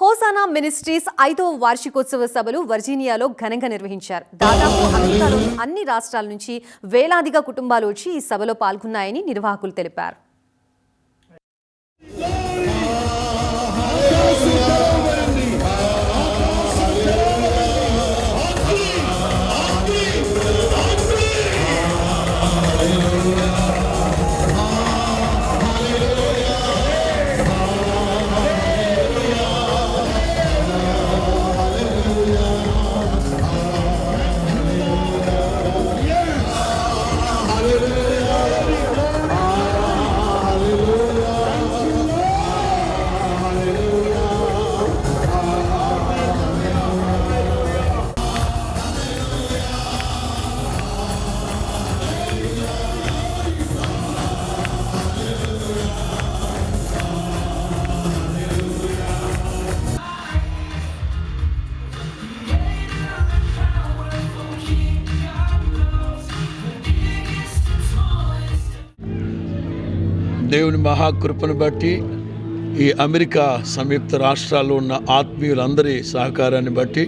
Hosanna ministries 5వ వార్షికోత్సవ సభలు వర్జీనియాలో ఘనంగా నిర్వహించారు. దాదాపు అమెరికాలోని అన్ని రాష్ట్రాల నుంచి వేలాదిగా కుటుంబాలు వచ్చి ఈ సభలో పాల్గొన్నాయని నిర్వాహకులు తెలిపారు. దేవుని మహాకృపను బట్టి ఈ అమెరికా సంయుక్త రాష్ట్రాల్లో ఉన్న ఆత్మీయులందరి సహకారాన్ని బట్టి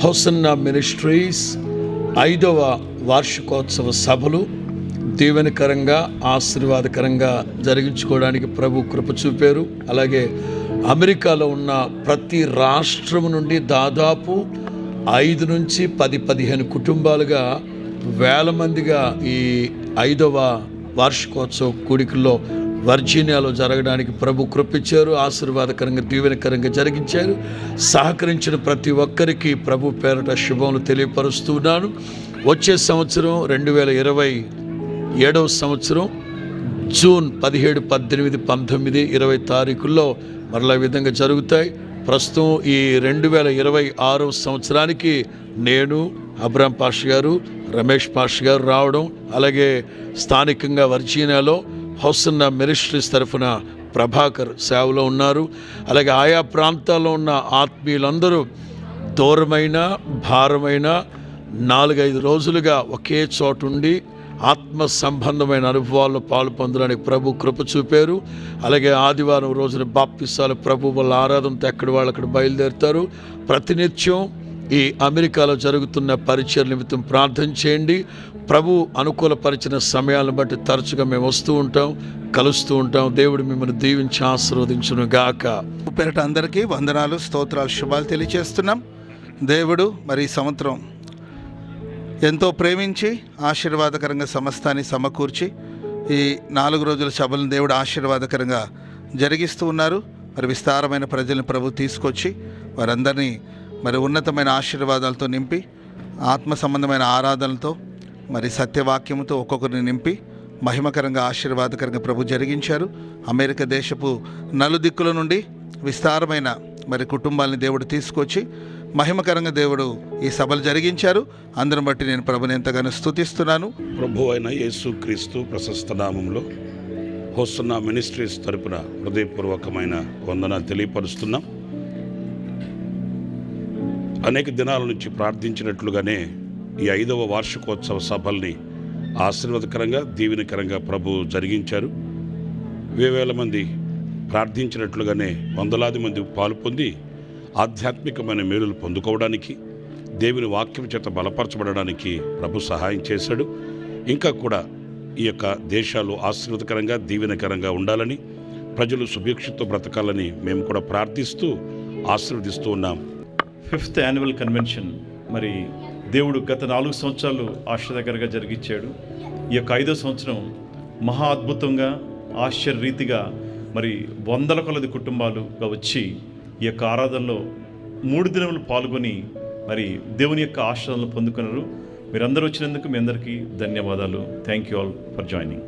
హోసన్నా మినిస్ట్రీస్ 5వ వార్షికోత్సవ సభలు దీవెనకరంగా ఆశీర్వాదకరంగా జరిగించుకోవడానికి ప్రభు కృప చూపారు. అలాగే అమెరికాలో ఉన్న ప్రతి రాష్ట్రం నుండి దాదాపు 5 నుంచి 10-15 కుటుంబాలుగా వేల మందిగా ఈ 5వ వార్షికోత్సవ కూడికల్లో వర్జీనియాలో జరగడానికి ప్రభు కృపించారు. ఆశీర్వాదకరంగా దీవెనకరంగా జరిగించారు. సహకరించిన ప్రతి ఒక్కరికి ప్రభు పేరట శుభములు తెలియపరుస్తున్నాను. వచ్చే సంవత్సరం 2027వ సంవత్సరం జూన్ 17, 18, 19, 20 తారీఖుల్లో మరలా విధంగా జరుగుతాయి. ప్రస్తుతం ఈ 2026వ సంవత్సరానికి నేను అబ్రాం పాష గారు, రమేష్ పాష గారు రావడం, అలాగే స్థానికంగా వర్జీనియాలో హోసన్నా మినిస్ట్రీస్ తరఫున ప్రభాకర్ సేవలో ఉన్నారు. అలాగే ఆయా ప్రాంతాల్లో ఉన్న ఆత్మీయులందరూ దూరమైన భారమైన 4-5 రోజులుగా ఒకే చోటుండి ఆత్మ సంబంధమైన అనుభవాల్లో పాలు పొందడానికి ప్రభు కృప చూపారు. అలాగే ఆదివారం రోజున బాప్తిసాలు ప్రభు వాళ్ళ ఆరాధనతో ఎక్కడి వాళ్ళు అక్కడ బయలుదేరుతారు. ప్రతినిత్యం ఈ అమెరికాలో జరుగుతున్న పరిచర్య నిమిత్తం ప్రార్థన చేయండి. ప్రభు అనుకూలపరిచిన సమయాలను బట్టి తరచుగా మేము వస్తూ ఉంటాం, కలుస్తూ ఉంటాం. దేవుడు మిమ్మల్ని దీవించి ఆశీర్వదించును గాక. పేరట అందరికీ వందనాలు, స్తోత్రాలు, శుభాలు తెలియజేస్తున్నాం. దేవుడు మరి ఈ సంవత్సరం ఎంతో ప్రేమించి ఆశీర్వాదకరంగా సమస్తాన్ని సమకూర్చి ఈ 4 రోజుల సభలను దేవుడు ఆశీర్వాదకరంగా జరిగిస్తూ ఉన్నారు. మరి విస్తారమైన ప్రజలను ప్రభు తీసుకొచ్చి వారందరినీ మరి ఉన్నతమైన ఆశీర్వాదాలతో నింపి ఆత్మ సంబంధమైన ఆరాధనలతో మరి సత్యవాక్యముతో ఒక్కొక్కరిని నింపి మహిమకరంగా ఆశీర్వాదకరంగా ప్రభు జరిగించారు. అమెరికా దేశపు నలుదిక్కుల నుండి విస్తారమైన మరి కుటుంబాలని దేవుడు తీసుకొచ్చి మహిమకరంగా దేవుడు ఈ సభలు జరిగించారు. అందరం బట్టి నేను ప్రభుని ఎంతగానో స్తుతిస్తున్నాను. ప్రభు అయిన యేసు క్రీస్తు ప్రశస్త నామంలో హోసన్నా మినిస్ట్రీస్ తరపున హృదయపూర్వకమైన వందనాలు తెలియపరుస్తున్నాం. అనేక దినాల నుంచి ప్రార్థించినట్లుగానే ఈ 5వ వార్షికోత్సవ సభల్ని ఆశీర్వాదకరంగా దీవెనకరంగా ప్రభు జరిగించారు. వేల మంది ప్రార్థించినట్లుగానే వందలాది మంది పాలు పొంది ఆధ్యాత్మికమైన మేలులు పొందుకోవడానికి, దేవుని వాక్యం చేత బలపరచబడడానికి ప్రభు సహాయం చేశాడు. ఇంకా కూడా ఈ యొక్క దేశాలు ఆశీర్వాదకరంగా దీవెనకరంగా ఉండాలని, ప్రజలు సుభిక్షతో బ్రతకాలని మేము కూడా ప్రార్థిస్తూ ఆశీర్వదిస్తూ ఉన్నాం. 5th యాన్యువల్ కన్వెన్షన్ మరి దేవుడు గత 4 సంవత్సరాలు ఆశ్చర్యకరంగా జరిగించాడు. ఈ యొక్క 5వ సంవత్సరం మహా అద్భుతంగా ఆశ్చర్యరీతిగా మరి వందల కొలది కుటుంబాలుగా వచ్చి ఈ యొక్క ఆరాధనలో 3 దినములు పాల్గొని మరి దేవుని యొక్క ఆశీర్వాదాలను పొందుకున్నారు. మీరందరూ వచ్చినందుకు మీ అందరికీ ధన్యవాదాలు. Thank you all for joining.